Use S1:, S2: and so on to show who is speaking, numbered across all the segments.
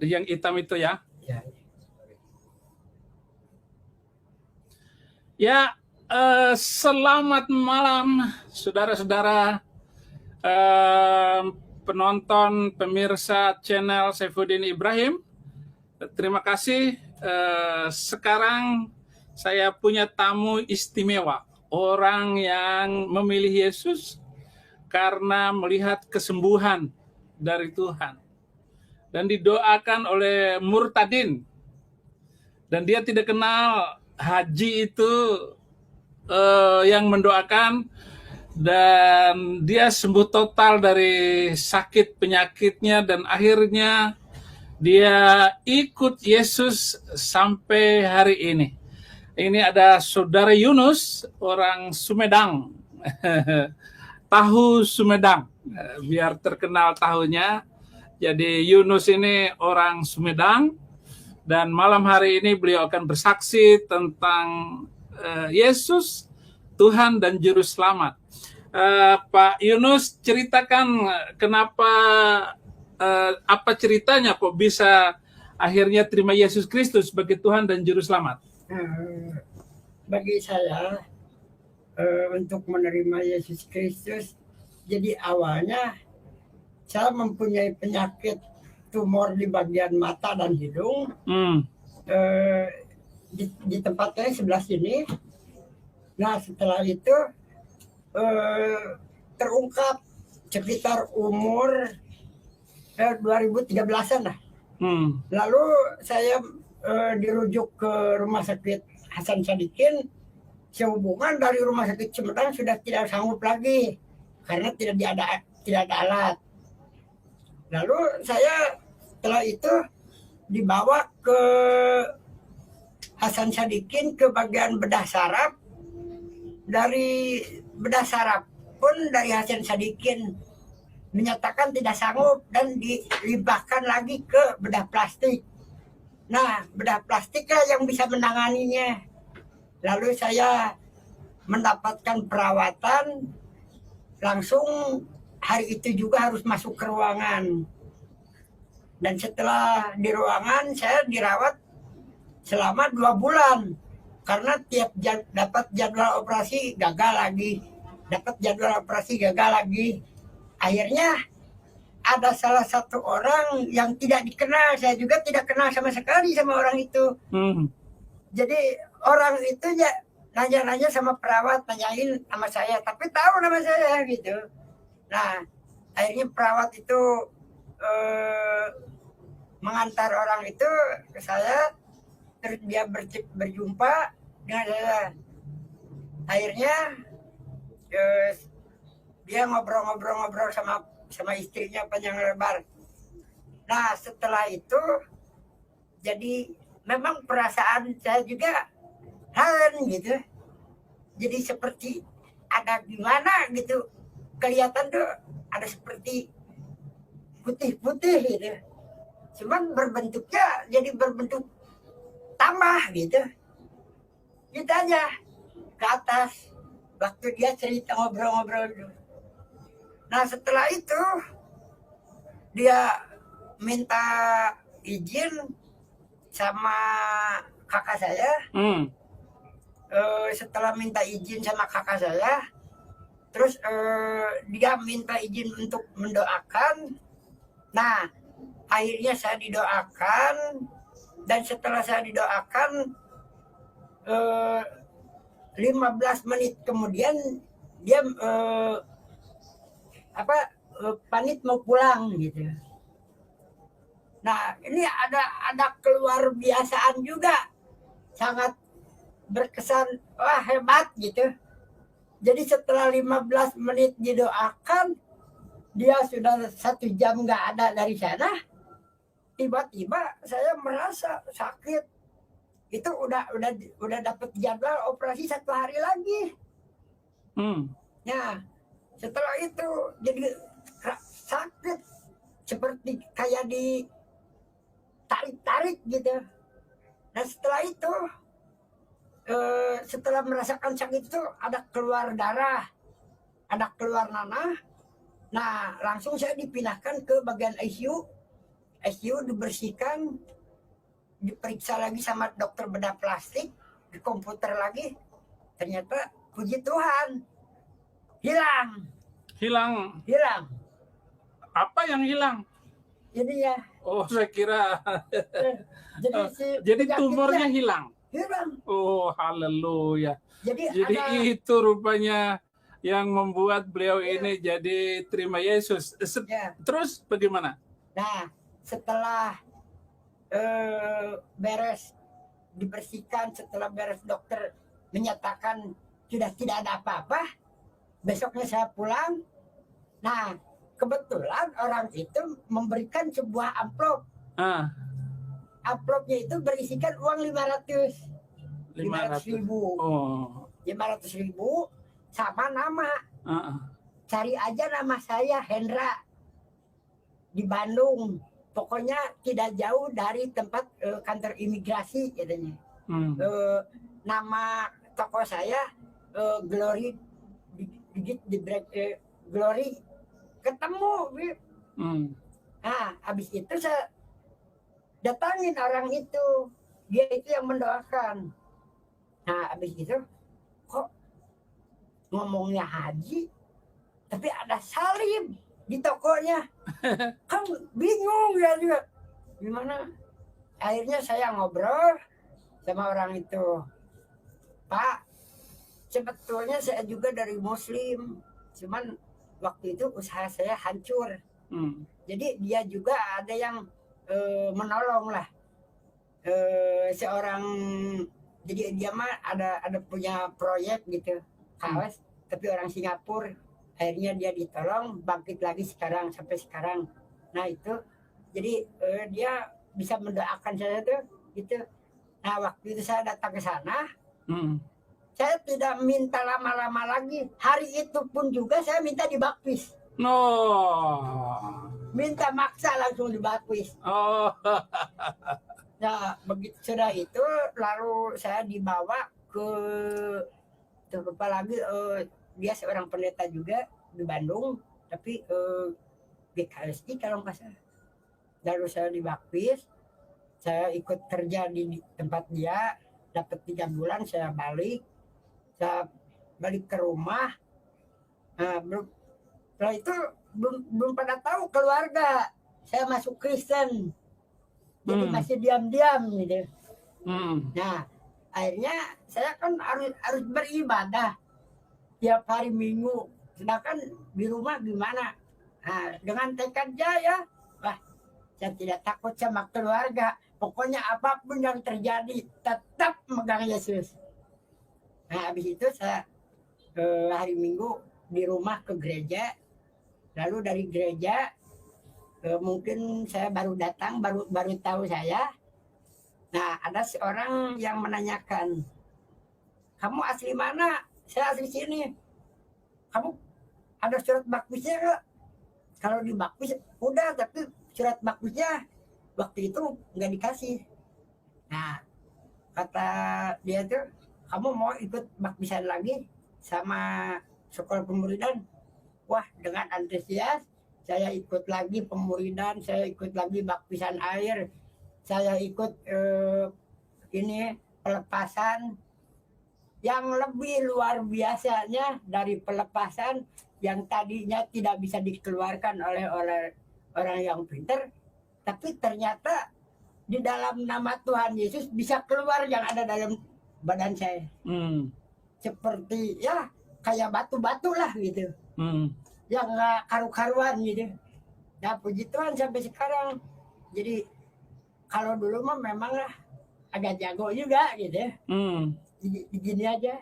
S1: yang hitam itu ya. Ya, selamat malam saudara-saudara penonton pemirsa channel Saifuddin Ibrahim. Terima kasih. Sekarang saya punya tamu istimewa, orang yang memilih Yesus karena melihat kesembuhan dari Tuhan dan didoakan oleh murtadin, dan dia tidak kenal haji itu yang mendoakan, dan dia sembuh total dari sakit penyakitnya, dan akhirnya dia ikut Yesus sampai hari ini. Ini ada saudara Yunus, orang Sumedang. Tahu Sumedang, biar terkenal tahunya. Jadi Yunus ini orang Sumedang, dan malam hari ini beliau akan bersaksi tentang Yesus, Tuhan dan Juru Selamat. Pak Yunus, ceritakan kenapa, apa ceritanya kok bisa akhirnya terima Yesus Kristus sebagai Tuhan dan Juru Selamat?
S2: Bagi saya, untuk menerima Yesus Kristus, jadi awalnya saya mempunyai penyakit tumor di bagian mata dan hidung. Di tempatnya sebelah sini. Nah, setelah itu terungkap sekitar umur 2013-an lah. Lalu saya dirujuk ke rumah sakit Hasan Sadikin. Sehubungan dari rumah sakit Sumedang sudah tidak sanggup lagi karena tidak ada alat. Lalu saya setelah itu dibawa ke Hasan Sadikin ke bagian bedah saraf. Dari bedah saraf pun dari Hasan Sadikin menyatakan tidak sanggup dan dilimpahkan lagi ke bedah plastik. Nah, bedah plastiklah yang bisa menanganinya. Lalu saya mendapatkan perawatan, langsung hari itu juga harus masuk ke ruangan. Dan setelah di ruangan saya dirawat selama 2 bulan. Karena tiap dapat jadwal operasi gagal lagi. Akhirnya ada salah satu orang yang tidak dikenal. Saya juga tidak kenal sama sekali sama orang itu. Jadi orang itu ya nanya-nanya sama perawat, nanyain nama saya. Tapi tahu nama saya gitu. Nah, akhirnya perawat itu mengantar orang itu ke saya, terus dia berjumpa dengan saya. Akhirnya dia ngobrol-ngobrol sama istrinya panjang lebar. Nah, setelah itu jadi memang perasaan saya juga halan gitu. Jadi seperti ada gimana gitu. Kelihatan tuh ada seperti putih-putih gitu. Cuman berbentuknya jadi berbentuk tambah gitu. Gitu aja ke atas. Waktu dia cerita ngobrol-ngobrol dulu. Nah, setelah itu dia minta izin sama kakak saya. Setelah minta izin sama kakak saya, terus dia minta izin untuk mendoakan. Nah, akhirnya saya didoakan, dan setelah saya didoakan 15 menit kemudian dia pamit mau pulang gitu. Nah, ini ada keluar biasaan juga, sangat berkesan, wah hebat gitu. Jadi setelah 15 menit didoakan, dia sudah 1 jam nggak ada dari sana. Tiba-tiba saya merasa sakit. Itu udah dapat jadwal operasi 1 hari lagi. Nah, setelah itu jadi sakit seperti kayak ditarik-tarik gitu. Nah, setelah itu setelah merasakan sakit itu ada keluar darah, ada keluar nanah. Nah, langsung saya dipindahkan ke bagian ICU ICU dibersihkan, diperiksa lagi sama dokter bedah plastik, di komputer lagi, ternyata puji Tuhan hilang.
S1: Hilang. Apa yang hilang?
S2: Jadi ya,
S1: Oh, saya kira
S2: jadi si
S1: jadi
S2: penyakitnya
S1: tumornya hilang.
S2: hilang.
S1: Oh, haleluya.
S2: Jadi
S1: Jadi
S2: ada
S1: itu rupanya yang membuat beliau
S2: Iya.
S1: ini jadi terima Yesus.
S2: ya.
S1: Terus bagaimana?
S2: Nah, setelah beres dibersihkan, setelah beres dokter menyatakan sudah tidak ada apa-apa, besoknya saya pulang. Nah, kebetulan orang itu memberikan sebuah amplop.
S1: Ah,
S2: Amplopnya itu berisikan uang 500
S1: 500.
S2: ribu.
S1: Oh.
S2: 500 ribu sama nama.
S1: Ah, ah.
S2: Cari aja nama saya, Hendra, di Bandung. Pokoknya tidak jauh dari tempat kantor imigrasi katanya.
S1: Hmm.
S2: Nama toko saya Glory di Glory, ketemu.
S1: Hmm.
S2: Nah, habis itu saya datangin orang itu, dia itu yang mendoakan. Nah, habis itu kok ngomongnya haji tapi ada salib di tokonya. Kan bingung ya juga gimana. Akhirnya saya ngobrol sama orang itu, Pak, sebetulnya saya juga dari Muslim, cuman waktu itu usaha saya hancur. Jadi dia juga ada yang menolong lah, seorang, jadi dia mah ada punya proyek gitu, kaos, tapi orang Singapura. Akhirnya dia ditolong bangkit lagi sekarang sampai sekarang. Nah itu jadi dia bisa mendoakan saya tuh gitu. Nah waktu itu saya datang ke sana, saya tidak minta lama-lama lagi. Hari itu pun juga saya minta dibaptis. Minta maksa langsung dibaptis. Nah begitu sudah itu, lalu saya dibawa ke lupa lagi, dia seorang pendeta juga di Bandung, tapi GKSI kalau nggak salah. Lalu saya dibaptis, saya ikut kerja di tempat dia, dapat 3 bulan, saya balik ke rumah. Nah, setelah itu belum pada tahu keluarga saya masuk Kristen, jadi masih diam-diam gitu. Nah akhirnya saya kan harus beribadah tiap hari Minggu, sedangkan di rumah gimana. Nah, dengan tekad jaya, wah, saya tidak takut sama keluarga, pokoknya apapun yang terjadi tetap megang Yesus. Nah habis itu saya hari Minggu di rumah ke gereja, lalu dari gereja mungkin saya baru datang, baru tahu saya. Nah ada seorang yang menanyakan, kamu asli mana? Saya asli sini. Kamu ada surat bakwisnya nggak? Kalau di bakwis udah, tapi surat bakwisnya waktu itu nggak dikasih. Nah kata dia tuh, kamu mau ikut bakwisan lagi sama sekolah pemuridan? Wah, dengan antusias saya ikut lagi pemuridan, saya ikut lagi bakwisan air, saya ikut ini pelepasan yang lebih luar biasanya dari pelepasan yang tadinya tidak bisa dikeluarkan oleh orang yang pintar, tapi ternyata di dalam nama Tuhan Yesus bisa keluar yang ada dalam badan saya. Seperti ya kayak batu-batu lah gitu, yang nggak karu-karuan gitu. Nah puji Tuhan sampai sekarang. Jadi kalau dulu mah memang lah agak jago juga gitu. Gini aja.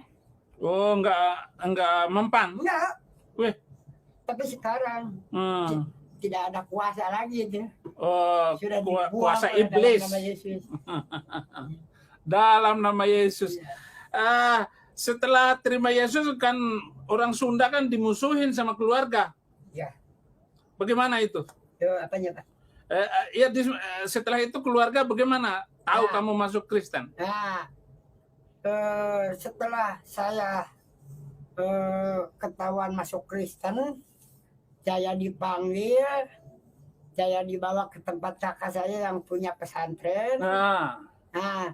S1: Oh, enggak mempan.
S2: Enggak.
S1: Wih.
S2: Tapi sekarang tidak ada kuasa lagi itu.
S1: Oh,
S2: sudah
S1: kuasa iblis.
S2: Dalam nama Yesus.
S1: Dalam nama Yesus. Setelah terima Yesus kan orang Sunda kan dimusuhin sama keluarga.
S2: Ya.
S1: Bagaimana itu?
S2: Apanya Pak?
S1: Ya setelah itu keluarga bagaimana? Tahu kamu masuk Kristen?
S2: Nah, setelah saya ketahuan masuk Kristen, saya dipanggil saya dibawa ke tempat kakak saya yang punya pesantren.
S1: Nah,
S2: Nah,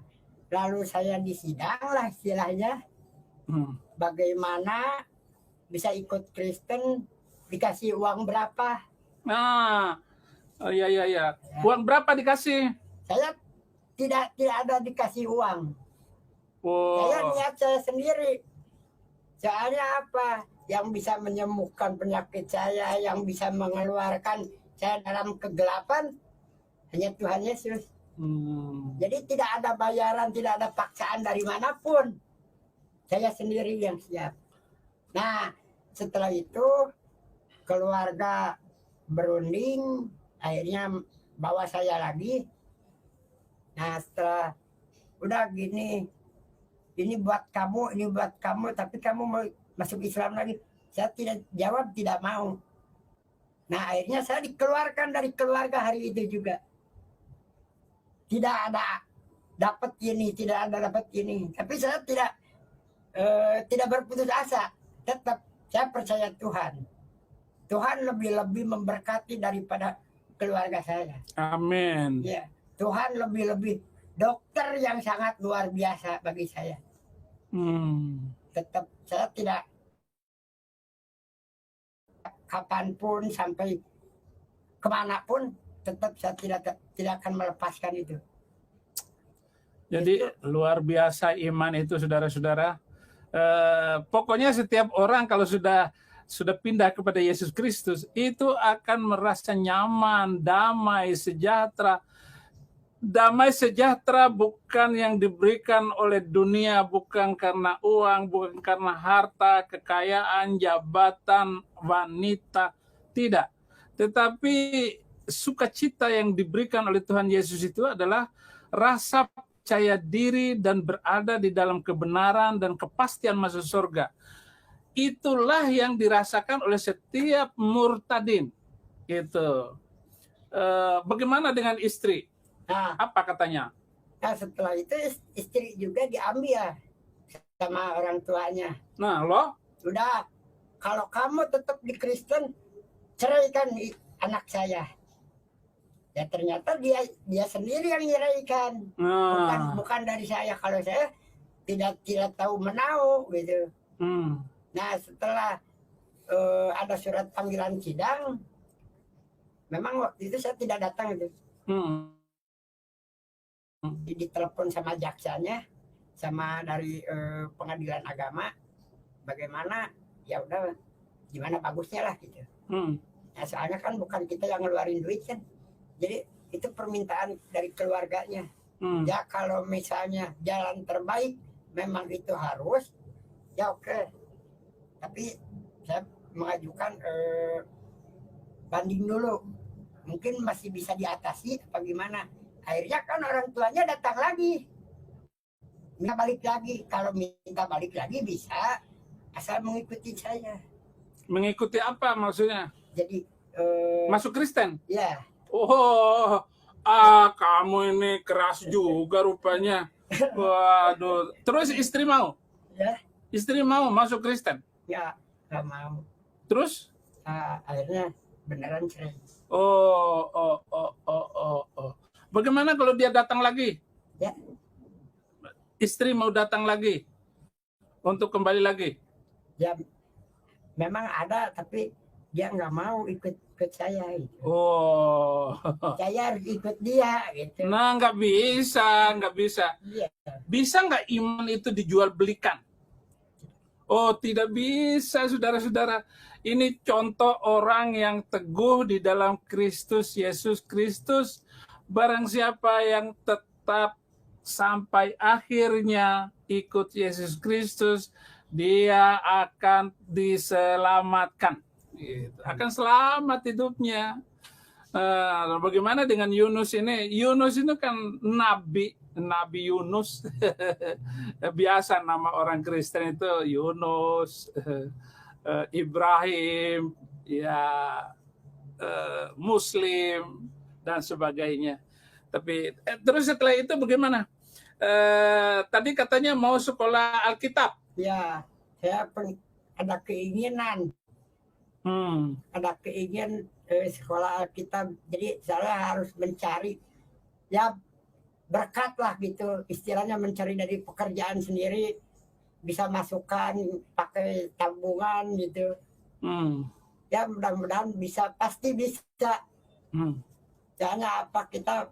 S2: lalu saya disidang lah istilahnya. Bagaimana bisa ikut Kristen, dikasih uang berapa?
S1: nah, oh, iya. Uang berapa dikasih?
S2: Saya tidak ada dikasih uang. Saya
S1: Oh,
S2: niat saya sendiri. Soalnya apa? Yang bisa menyembuhkan penyakit saya, yang bisa mengeluarkan saya dalam kegelapan, hanya Tuhan Yesus. Jadi tidak ada bayaran, tidak ada paksaan dari manapun. Saya sendiri yang siap. Nah, setelah itu keluarga berunding, akhirnya bawa saya lagi. Nah, setelah udah gini, ini buat kamu, tapi kamu mau masuk Islam lagi. Saya tidak jawab, tidak mau. Nah, akhirnya saya dikeluarkan dari keluarga hari itu juga. Tidak ada dapat ini, tidak ada dapat ini. Tapi saya tidak berputus asa. Tetap saya percaya Tuhan. Tuhan lebih-lebih memberkati daripada keluarga saya.
S1: amin.
S2: Ya, Tuhan lebih-lebih dokter yang sangat luar biasa bagi saya. Tetap saya tidak kapanpun sampai kemanapun tetap saya tidak akan melepaskan itu.
S1: Jadi luar biasa iman itu, saudara-saudara. Pokoknya setiap orang kalau sudah pindah kepada Yesus Kristus itu akan merasa nyaman, damai, sejahtera. Damai sejahtera bukan yang diberikan oleh dunia, bukan karena uang, bukan karena harta, kekayaan, jabatan, wanita, tidak. Tetapi sukacita yang diberikan oleh Tuhan Yesus itu adalah rasa percaya diri dan berada di dalam kebenaran dan kepastian masuk surga. Itulah yang dirasakan oleh setiap murtadin. Itu. Bagaimana dengan istri?
S2: Nah,
S1: Apa katanya?
S2: nah setelah itu istri juga diambil sama orang tuanya.
S1: Nah, loh?
S2: Udah, kalau kamu tetap di Kristen, ceraikan anak saya. Ya ternyata dia sendiri yang nyeraikan, bukan dari saya. Kalau saya tidak tahu menau gitu. Nah, setelah ada surat panggilan sidang, memang waktu itu saya tidak datang itu. Ditelepon sama jaksanya, sama dari pengadilan agama, bagaimana, ya udah gimana bagusnya lah gitu. Nah, soalnya kan bukan kita yang ngeluarin duit kan, jadi itu permintaan dari keluarganya. Ya kalau misalnya jalan terbaik memang itu harus, ya oke. Tapi saya mengajukan banding dulu, mungkin masih bisa diatasi apa gimana. Akhirnya kan orang tuanya datang lagi, minta balik lagi. Kalau minta balik lagi bisa, asal mengikuti saya.
S1: Mengikuti apa maksudnya?
S2: Jadi
S1: masuk Kristen?
S2: Ya.
S1: Oh, kamu ini keras juga rupanya. Waduh. Terus istri mau?
S2: Ya.
S1: Istri mau masuk Kristen?
S2: Ya, nggak mau.
S1: Terus?
S2: Akhirnya beneran cerai.
S1: Oh. Bagaimana kalau dia datang lagi?
S2: Ya.
S1: Istri mau datang lagi untuk kembali lagi?
S2: Ya, memang ada, tapi dia nggak mau ikut saya. Gitu.
S1: Oh.
S2: Saya harus ikut dia gitu.
S1: Nah, nggak bisa.
S2: Ya.
S1: Bisa nggak iman itu dijual belikan? Oh, tidak bisa, saudara-saudara. Ini contoh orang yang teguh di dalam Kristus Yesus Kristus. Barang siapa yang tetap sampai akhirnya ikut Yesus Kristus, dia akan diselamatkan. Akan selamat hidupnya. Bagaimana dengan Yunus ini? Yunus itu kan Nabi Yunus. Biasa nama orang Kristen itu Yunus, Ibrahim, ya Muslim dan sebagainya. Tapi terus setelah itu bagaimana? Tadi katanya mau sekolah Alkitab.
S2: Ya, saya ada keinginan. Ada keinginan sekolah Alkitab. Jadi saya harus mencari ya berkat lah gitu, istilahnya mencari dari pekerjaan sendiri, bisa masukkan pakai tabungan gitu. Ya mudah-mudahan bisa, pasti bisa. Soalnya apa, kita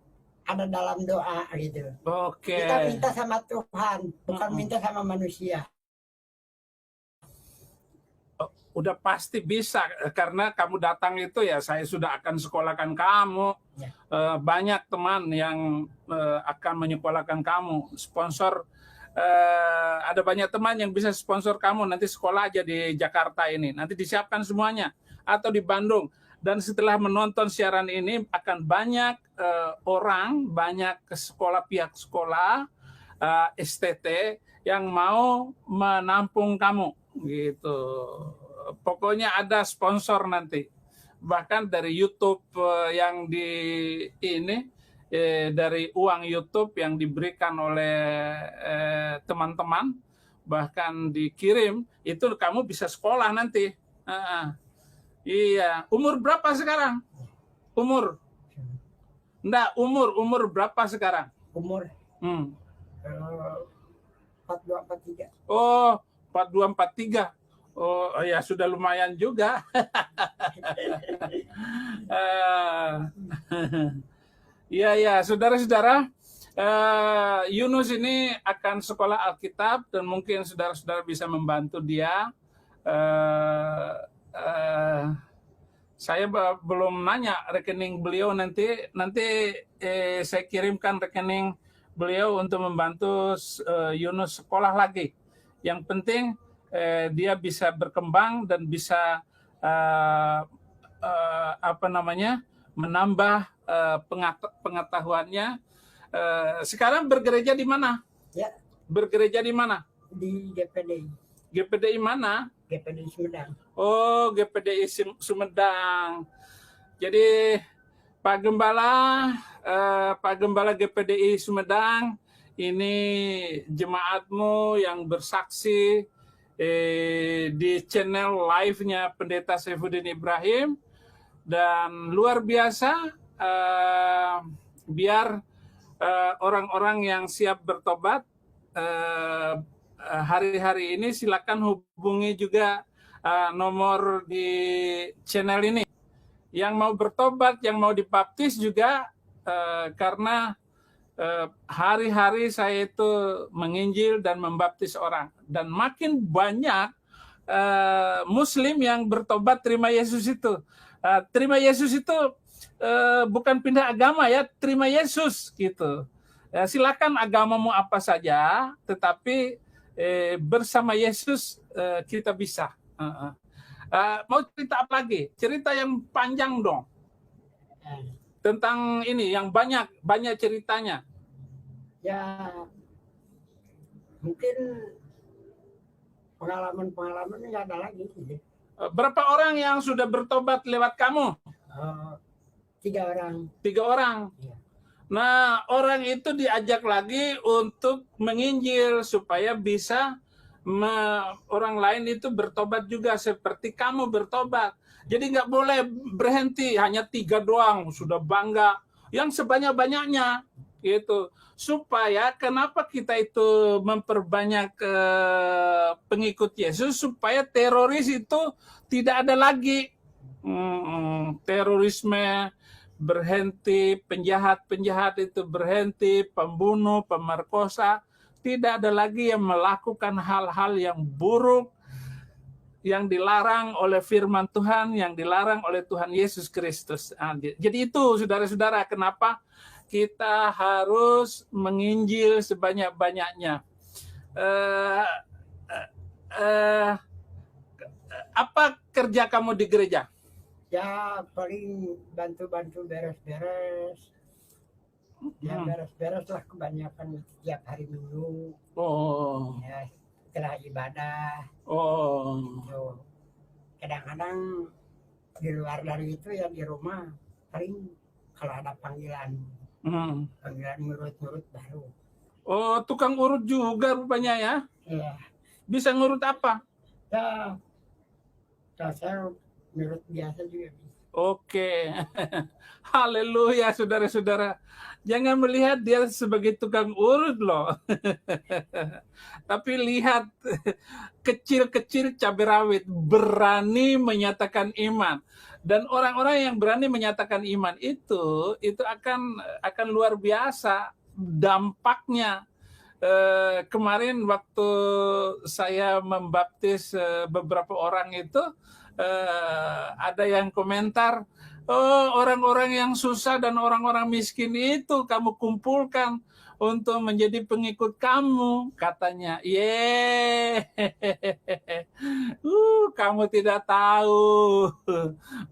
S2: ada dalam doa gitu.
S1: Oke.
S2: Kita minta sama Tuhan, bukan minta sama manusia.
S1: Udah pasti bisa, karena kamu datang itu ya saya sudah akan sekolahkan kamu.
S2: Ya.
S1: Banyak teman yang akan menyekolahkan kamu. Sponsor, ada banyak teman yang bisa sponsor kamu. Nanti sekolah aja di Jakarta ini. Nanti disiapkan semuanya. Atau di Bandung. Dan setelah menonton siaran ini akan banyak orang, banyak pihak sekolah, STT yang mau menampung kamu gitu. Pokoknya ada sponsor nanti, bahkan dari YouTube yang di ini dari uang YouTube yang diberikan oleh teman-teman, bahkan dikirim, itu kamu bisa sekolah nanti. Iya, umur berapa sekarang? Umur berapa sekarang?
S2: Umur 42-43.
S1: Oh, 42-43. Oh ya, sudah lumayan juga. Ya, saudara-saudara, Yunus ini akan sekolah Alkitab dan mungkin saudara-saudara bisa membantu dia. Saya belum nanya rekening beliau, nanti saya kirimkan rekening beliau untuk membantu Yunus sekolah lagi. Yang penting dia bisa berkembang dan bisa menambah pengetahuannya. Sekarang bergereja di mana?
S2: Ya.
S1: Bergereja di mana?
S2: Di GPDI.
S1: GPDI mana?
S2: GPDI Sumedang.
S1: Oh, GPDI Sumedang. Jadi Pak Gembala GPDI Sumedang, ini jemaatmu yang bersaksi di channel live-nya Pendeta Saifuddin Ibrahim, dan luar biasa. Biar orang-orang yang siap bertobat hari-hari ini, silakan hubungi juga nomor di channel ini. Yang mau bertobat, yang mau dibaptis juga, karena hari-hari saya itu menginjil dan membaptis orang, dan makin banyak Muslim yang bertobat terima Yesus itu. Terima Yesus itu bukan pindah agama ya, terima Yesus gitu. Silakan agamamu apa saja, tetapi bersama Yesus kita bisa. Mau cerita apa lagi? Cerita yang panjang dong. Tentang ini yang banyak ceritanya.
S2: Ya, mungkin pengalaman nggak ada lagi.
S1: Berapa orang yang sudah bertobat lewat kamu?
S2: 3 orang.
S1: 3 orang.
S2: Ya.
S1: Nah, orang itu diajak lagi untuk menginjil supaya bisa orang lain itu bertobat juga seperti kamu bertobat. Jadi nggak boleh berhenti hanya 3 doang sudah bangga, yang sebanyak-banyaknya gitu. Supaya kenapa kita itu memperbanyak pengikut Yesus, supaya teroris itu tidak ada lagi. Terorisme berhenti, penjahat itu berhenti, pembunuh, pemerkosa, tidak ada lagi yang melakukan hal-hal yang buruk, yang dilarang oleh firman Tuhan, yang dilarang oleh Tuhan Yesus Kristus. Jadi itu saudara-saudara, kenapa kita harus menginjil sebanyak-banyaknya. Apa kerja kamu di gereja?
S2: Ya, paling bantu-bantu beres-beres. Ya, beres-beres lah kebanyakan setiap hari Minggu.
S1: Oh.
S2: Ya, setelah ibadah.
S1: Oh.
S2: Gitu. Kadang-kadang di luar dari itu ya di rumah paling kalau ada panggilan ngurut-ngurut baru.
S1: Oh, tukang urut juga rupanya ya?
S2: Iya.
S1: Bisa ngurut apa?
S2: Ya, saya ngurut biasa juga.
S1: Oke. Haleluya, saudara-saudara. Jangan melihat dia sebagai tukang urut loh. Tapi lihat, kecil-kecil cabai rawit berani menyatakan iman. Dan orang-orang yang berani menyatakan iman itu akan luar biasa dampaknya. Kemarin waktu saya membaptis beberapa orang itu, ada yang komentar, oh, orang-orang yang susah dan orang-orang miskin itu kamu kumpulkan untuk menjadi pengikut kamu, katanya. Kamu tidak tahu.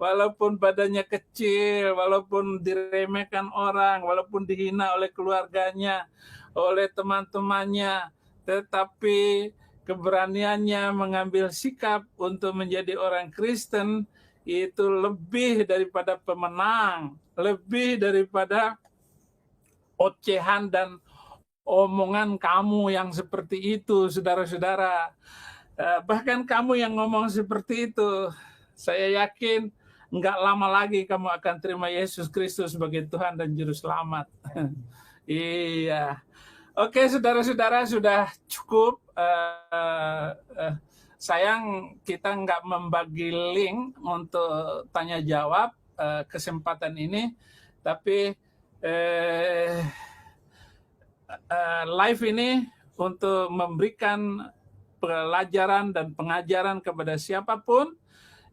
S1: Walaupun badannya kecil, walaupun diremehkan orang, walaupun dihina oleh keluarganya, oleh teman-temannya, tetapi keberaniannya mengambil sikap untuk menjadi orang Kristen itu lebih daripada pemenang, lebih daripada ocehan dan omongan kamu yang seperti itu, saudara-saudara. Bahkan kamu yang ngomong seperti itu, saya yakin nggak lama lagi kamu akan terima Yesus Kristus sebagai Tuhan dan Juru Selamat. Iya. Oke, saudara-saudara, sudah cukup. Sayang kita nggak membagi link untuk tanya jawab kesempatan ini, tapi live ini untuk memberikan pelajaran dan pengajaran kepada siapapun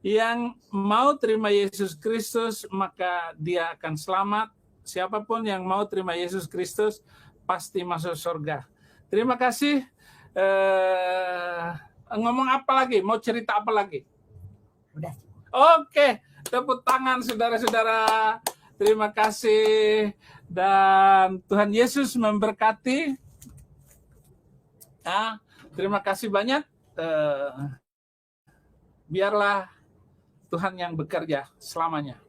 S1: yang mau terima Yesus Kristus, maka dia akan selamat. Siapapun yang mau terima Yesus Kristus pasti masuk surga. Terima kasih. Ngomong apa lagi? Mau cerita apa lagi?
S2: Udah.
S1: Oke, tepuk tangan saudara-saudara. Terima kasih dan Tuhan Yesus memberkati. Terima kasih banyak. Biarlah Tuhan yang bekerja selamanya.